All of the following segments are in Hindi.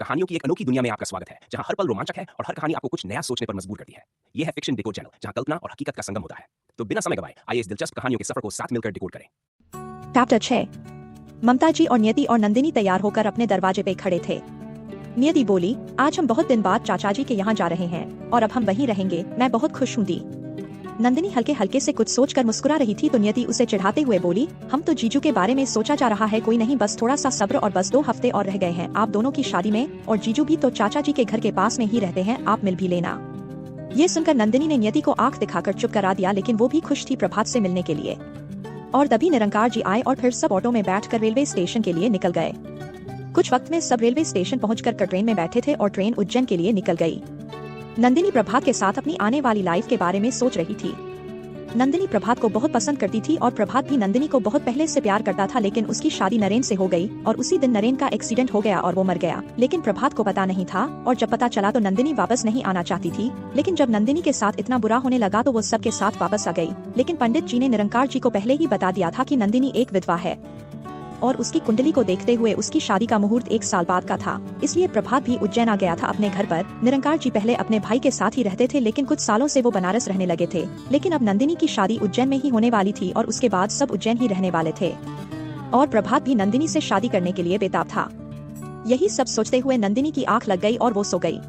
कहानियों की एक अनोखी दुनिया में आपका स्वागत है, जहां हर पल रोमांचक है और हर कहानी आपको कुछ नया सोचने पर मजबूर करती है। ये है फिक्शन डिकोड चैनल, जहां कल्पना और हकीकत का संगम होता है। तो बिना समय गवाए आइए इस दिलचस्प कहानियों के सफर को साथ मिलकर डिकोड करें। चैप्टर 6। ममता जी और नियति और नंदिनी तैयार होकर अपने दरवाजे पे खड़े थे। नियति बोली, आज हम बहुत दिन बाद चाचा जी के यहाँ जा रहे हैं और अब हम वहीं रहेंगे। मैं बहुत खुश हूँ दी। नंदिनी हल्के हल्के से कुछ सोचकर मुस्कुरा रही थी तो नियति उसे चिढ़ाते हुए बोली, हम तो जीजू के बारे में सोचा जा रहा है, कोई नहीं, बस थोड़ा सा सब्र और बस 2 हफ्ते और रह गए हैं आप दोनों की शादी में, और जीजू भी तो चाचा जी के घर के पास में ही रहते हैं, आप मिल भी लेना। ये सुनकर नंदिनी ने नियति को आंख दिखाकर चुप करा दिया, लेकिन वो भी खुश थी प्रभात से मिलने के लिए। और तभी निरंकार जी आए और फिर सब ऑटो में बैठकर रेलवे स्टेशन के लिए निकल गए। कुछ वक्त में सब रेलवे स्टेशन पहुंचकर ट्रेन में बैठे थे और ट्रेन उज्जैन के लिए निकल गई। नंदिनी प्रभात के साथ अपनी आने वाली लाइफ के बारे में सोच रही थी। नंदिनी प्रभात को बहुत पसंद करती थी और प्रभात भी नंदिनी को बहुत पहले से प्यार करता था, लेकिन उसकी शादी नरेन से हो गई और उसी दिन नरेन का एक्सीडेंट हो गया और वो मर गया। लेकिन प्रभात को पता नहीं था, और जब पता चला तो नंदिनी वापस नहीं आना चाहती थी। लेकिन जब नंदिनी के साथ इतना बुरा होने लगा तो वो सबके साथ वापस आ गई। लेकिन पंडित जी ने निरंकार जी को पहले ही बता दिया था कि नंदिनी एक विधवा है और उसकी कुंडली को देखते हुए उसकी शादी का मुहूर्त 1 साल बाद का था। इसलिए प्रभात भी उज्जैन आ गया था अपने घर पर। निरंकार जी पहले अपने भाई के साथ ही रहते थे, लेकिन कुछ सालों से वो बनारस रहने लगे थे। लेकिन अब नंदिनी की शादी उज्जैन में ही होने वाली थी और उसके बाद सब उज्जैन ही रहने वाले थे। और प्रभात भी नंदिनी से शादी करने के लिए बेताब था। यही सब सोचते हुए नंदिनी की आंख लग गई और वो सो गई।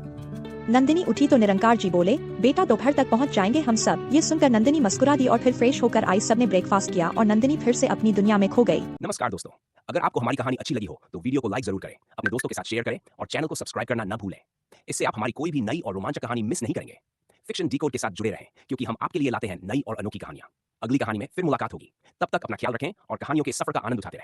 नंदिनी उठी तो निरंकार जी बोले, बेटा दोपहर तक पहुंच जाएंगे हम सब। ये सुनकर नंदिनी मुस्कुरा दी और फिर फ्रेश होकर आई। सबने ब्रेकफास्ट किया और नंदिनी फिर से अपनी दुनिया में खो गई। नमस्कार दोस्तों, अगर आपको हमारी कहानी अच्छी लगी हो तो वीडियो को लाइक जरूर करें, अपने दोस्तों के साथ शेयर करें और चैनल को सब्सक्राइब करना न भूलें। इससे आप हमारी कोई भी नई और रोमांचक कहानी मिस नहीं करेंगे। फिक्शन डिकोड के साथ जुड़े रहें, क्योंकि हम आपके लिए लाते हैं नई और अनोखी कहानियां। अगली कहानी में फिर मुलाकात होगी। तब तक अपना ख्याल रखें और कहानियों के सफर का आनंद उठाते रहें।